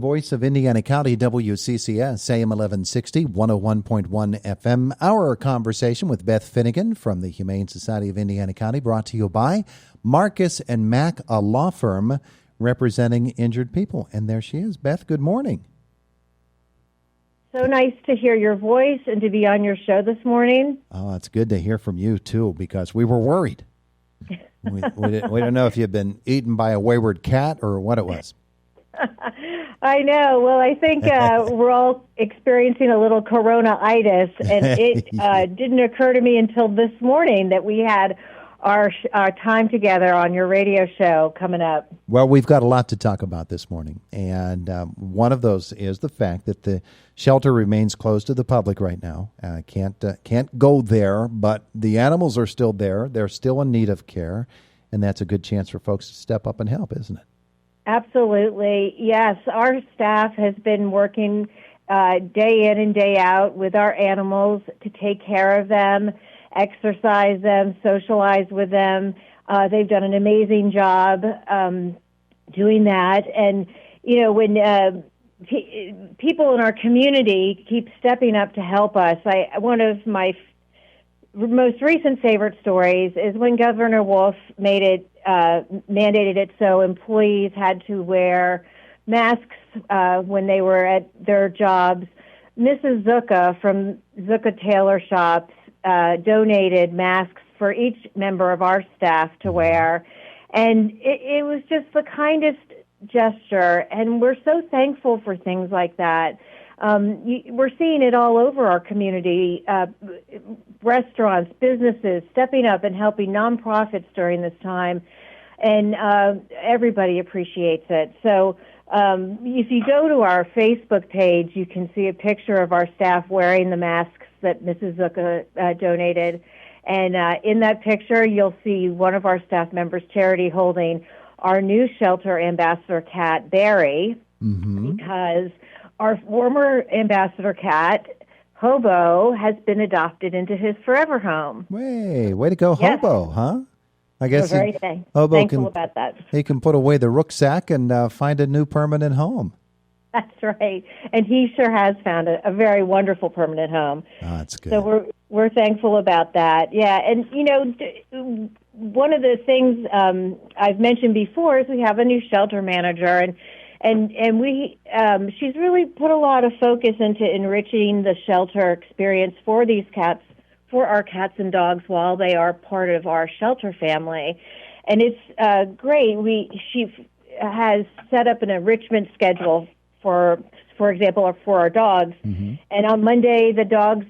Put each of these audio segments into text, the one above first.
Voice of Indiana County, WCCS, AM 1160, 101.1 FM. Our conversation with Beth Finegan from the Humane Society of Indiana County, brought to you by Marcus and Mack, a law firm representing injured people. And there she is. Beth, good morning. So nice to hear your voice and to be on your show this morning. Oh, it's good to hear from you, too, because we were worried. we don't know if you've been eaten by a wayward cat or what it was. I know. Well, I think we're all experiencing a little corona-itis, and it didn't occur to me until this morning that we had our time together on your radio show coming up. Well, we've got a lot to talk about this morning, and one of those is the fact that the shelter remains closed to the public right now. Can't go there, but the animals are still there. They're still in need of care, and that's a good chance for folks to step up and help, isn't it? Absolutely. Yes, our staff has been working day in and day out with our animals to take care of them, exercise them, socialize with them. They've done an amazing job doing that. And, you know, when people in our community keep stepping up to help us, one of my most recent favorite stories is when Governor Wolf mandated it so employees had to wear masks when they were at their jobs. Mrs. Zucca from Zucca Tailor Shops donated masks for each member of our staff to wear, and it was just the kindest gesture, and we're so thankful for things like that. We're seeing it all over our community, restaurants, businesses stepping up and helping nonprofits during this time, and everybody appreciates it. So if you go to our Facebook page, you can see a picture of our staff wearing the masks that Mrs. Zucca donated, and in that picture, you'll see one of our staff members, Charity, holding our new shelter ambassador cat, Barry, because our former ambassador cat, Hobo, has been adopted into his forever home. Way to go, Yes. Hobo, huh? I guess We're very Hobo thankful about that. He can put away the rucksack and find a new permanent home. That's right. And he sure has found a very wonderful permanent home. Oh, that's good. So we're thankful about that. Yeah, and, you know, one of the things I've mentioned before is we have a new shelter manager, and we she's really put a lot of focus into enriching the shelter experience for these cats, for our cats and dogs while they are part of our shelter family. And it's great. She has set up an enrichment schedule for example, for our dogs. And on Monday, the dogs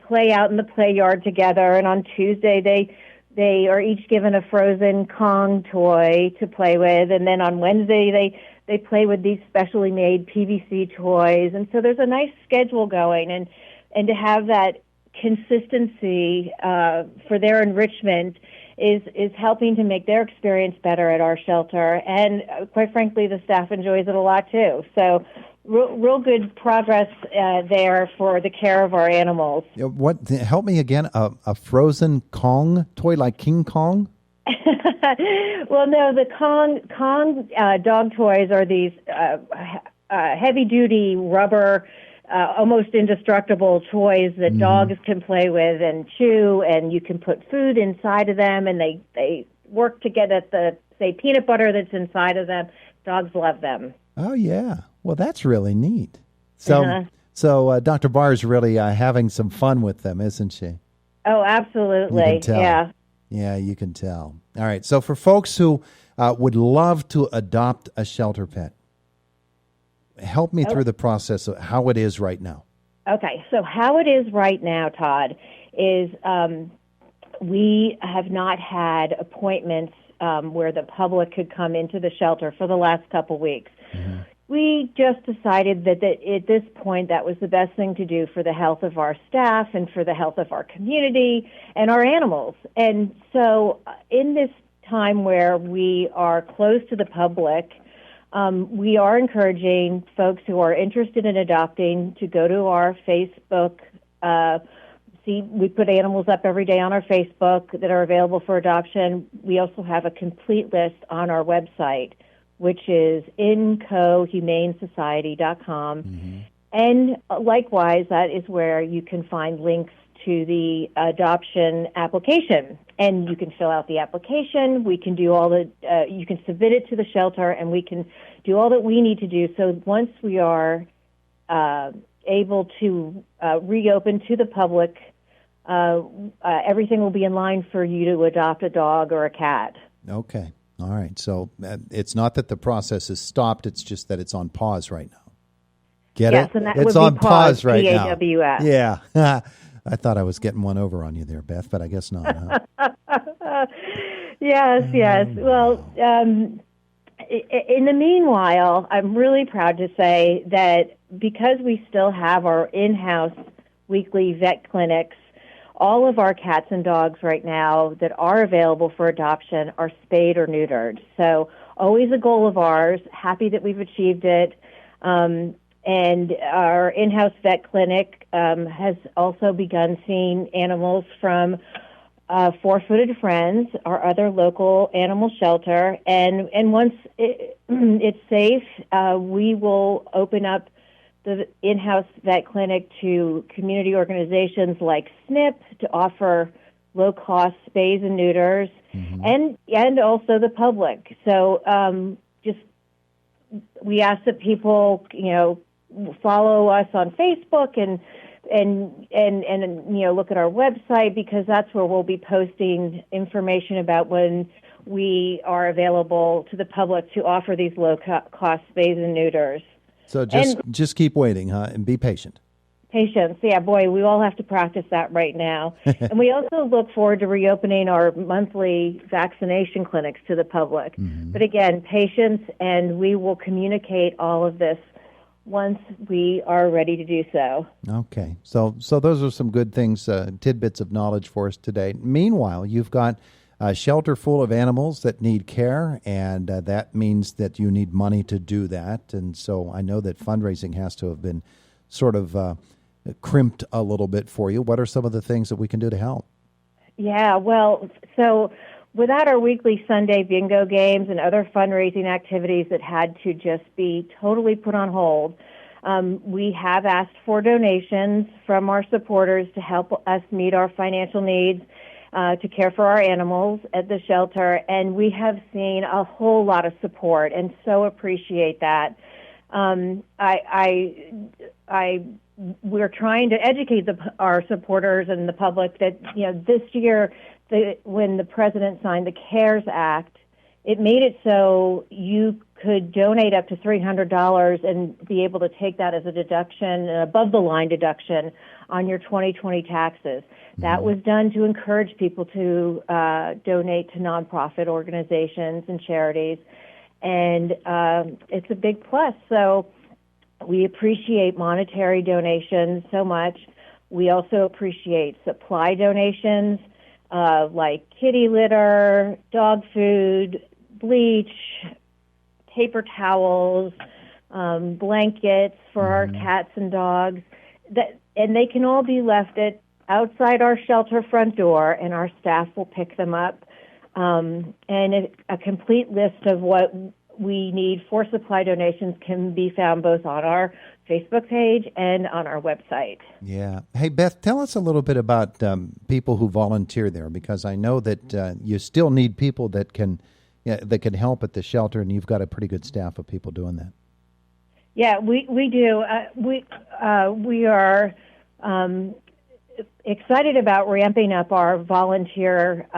play out in the play yard together, and on Tuesday, they are each given a frozen Kong toy to play with, and then on Wednesday, they play with these specially made PVC toys. And so there's a nice schedule going, and to have that consistency for their enrichment is helping to make their experience better at our shelter. And quite frankly, the staff enjoys it a lot too. So real good progress there for the care of our animals. What? Help me again. A frozen Kong toy like King Kong? Well, no, the Kong dog toys are these heavy-duty rubber, almost indestructible toys that dogs can play with and chew, and you can put food inside of them, and they work to get at the, say, peanut butter that's inside of them. Dogs love them. Oh, yeah. Well, that's really neat. So Dr. Barr's really having some fun with them, isn't she? Oh, absolutely. You can tell. Yeah. Yeah, you can tell. All right. So for folks who would love to adopt a shelter pet, help me through the process of how it is right now. Okay. So how it is right now, Todd, is we have not had appointments where the public could come into the shelter for the last couple weeks. We just decided that at this point that was the best thing to do for the health of our staff and for the health of our community and our animals. And so in this time where we are closed to the public, we are encouraging folks who are interested in adopting to go to our Facebook. We put animals up every day on our Facebook that are available for adoption. We also have a complete list on our website, which is incohumanesociety.com. And likewise, that is where you can find links to the adoption application. And you can fill out the application. We can do all the, you can submit it to the shelter, and we can do all that we need to do. So once we are able to reopen to the public, everything will be in line for you to adopt a dog or a cat. Okay. All right. So it's not that the process is stopped. It's just that it's on pause right now. Get yes, it? And that it's would on be pause right P-A-W-S. now. Yeah. I thought I was getting one over on you there, Beth, but I guess not. Huh? Yes. Well, in the meanwhile, I'm really proud to say that because we still have our in-house weekly vet clinics, all of our cats and dogs right now that are available for adoption are spayed or neutered. So always a goal of ours, happy that we've achieved it. And our in-house vet clinic has also begun seeing animals from Four-Footed Friends, our other local animal shelter. And once it's safe, we will open up the in-house vet clinic to community organizations like SNP to offer low-cost spays and neuters, and also the public. So just we ask that people, follow us on Facebook and look at our website, because that's where we'll be posting information about when we are available to the public to offer these low-cost spays and neuters. So just keep waiting, huh, and be patient. Patience, yeah, boy, we all have to practice that right now. And we also look forward to reopening our monthly vaccination clinics to the public. But again, patience, and we will communicate all of this once we are ready to do so. Okay, so those are some good things, tidbits of knowledge for us today. Meanwhile, you've got a shelter full of animals that need care, and that means that you need money to do that. And so I know that fundraising has to have been sort of crimped a little bit for you. What are some of the things that we can do to help? Yeah, well, so without our weekly Sunday bingo games and other fundraising activities that had to just be totally put on hold, we have asked for donations from our supporters to help us meet our financial needs to care for our animals at the shelter, and we have seen a whole lot of support and so appreciate that. We're trying to educate our supporters and the public that, this year, when the president signed the CARES Act, it made it so you could donate up to $300 and be able to take that as a deduction, an above-the-line deduction on your 2020 taxes. That was done to encourage people to donate to nonprofit organizations and charities, and it's a big plus. So we appreciate monetary donations so much. We also appreciate supply donations like kitty litter, dog food, bleach, paper towels, blankets for our cats and dogs. And they can all be left outside our shelter front door, and our staff will pick them up. And a complete list of what we need for supply donations can be found both on our Facebook page and on our website. Yeah. Hey, Beth, tell us a little bit about people who volunteer there, because I know that you still need people that can help at the shelter, and you've got a pretty good staff of people doing that. Yeah, we do. We are excited about ramping up our volunteer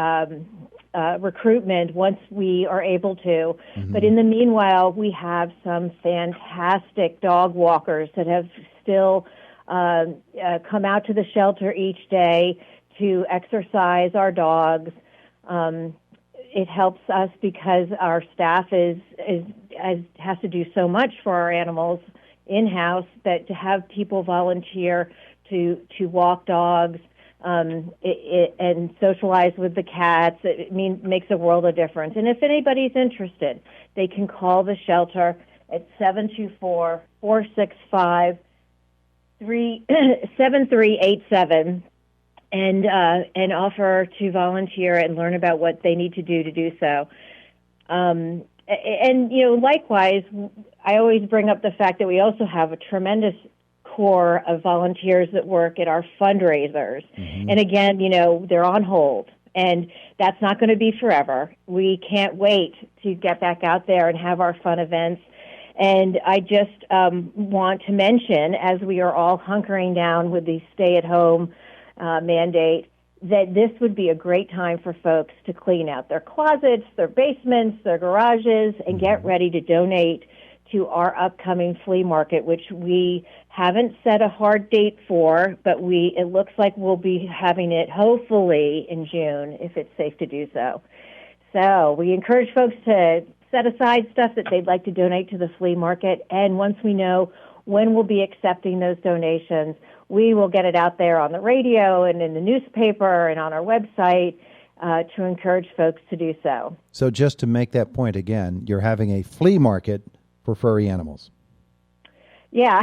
recruitment once we are able to. But in the meanwhile, we have some fantastic dog walkers that have still come out to the shelter each day to exercise our dogs. It helps us because our staff has to do so much for our animals in-house, that to have people volunteer to walk dogs and socialize with the cats, makes a world of difference. And if anybody's interested, they can call the shelter at 724-465-7387 and offer to volunteer and learn about what they need to do so. And And, likewise, I always bring up the fact that we also have a tremendous core of volunteers that work at our fundraisers. And again, they're on hold. And that's not going to be forever. We can't wait to get back out there and have our fun events. And I just want to mention, as we are all hunkering down with the stay-at-home mandate, that this would be a great time for folks to clean out their closets, their basements, their garages, and get ready to donate to our upcoming flea market, which we haven't set a hard date for, but it looks like we'll be having it hopefully in June, if it's safe to do so. So we encourage folks to set aside stuff that they'd like to donate to the flea market, and once we know when we'll be accepting those donations, we will get it out there on the radio and in the newspaper and on our website to encourage folks to do so. So just to make that point again, you're having a flea market for furry animals. Yeah,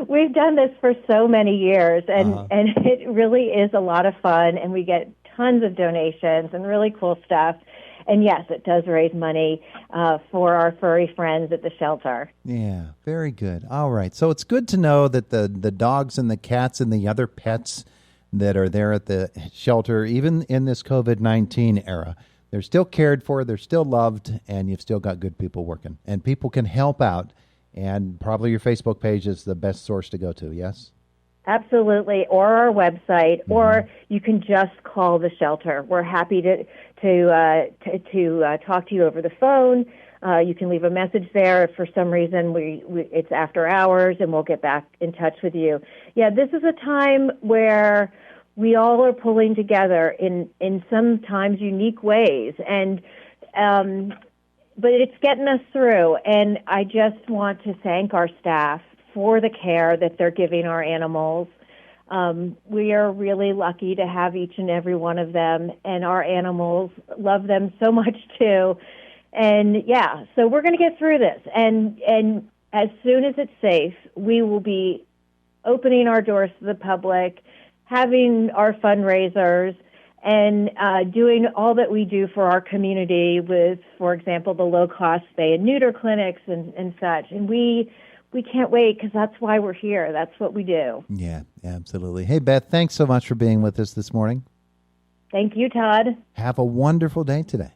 we've done this for so many years, and it really is a lot of fun, and we get tons of donations and really cool stuff. And yes, it does raise money for our furry friends at the shelter. Yeah, very good. All right. So it's good to know that the dogs and the cats and the other pets that are there at the shelter, even in this COVID-19 era, they're still cared for, they're still loved, and you've still got good people working. And people can help out, and probably your Facebook page is the best source to go to, yes? Absolutely, or our website, or you can just call the shelter. We're happy to talk to you over the phone. You can leave a message there. If for some reason it's after hours, and we'll get back in touch with you. Yeah, this is a time where we all are pulling together in sometimes unique ways, and but it's getting us through. And I just want to thank our staff for the care that they're giving our animals. We are really lucky to have each and every one of them, and our animals love them so much too. And yeah, so we're going to get through this. And as soon as it's safe, we will be opening our doors to the public, having our fundraisers, and doing all that we do for our community with, for example, the low-cost spay and neuter clinics and such. And we can't wait, because that's why we're here. That's what we do. Yeah, absolutely. Hey, Beth, thanks so much for being with us this morning. Thank you, Todd. Have a wonderful day today.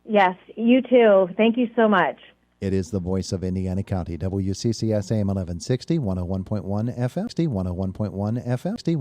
Yes, you too. Thank you so much. It is the voice of Indiana County, WCCS AM 1160, 101.1 FM, 101.1 FM.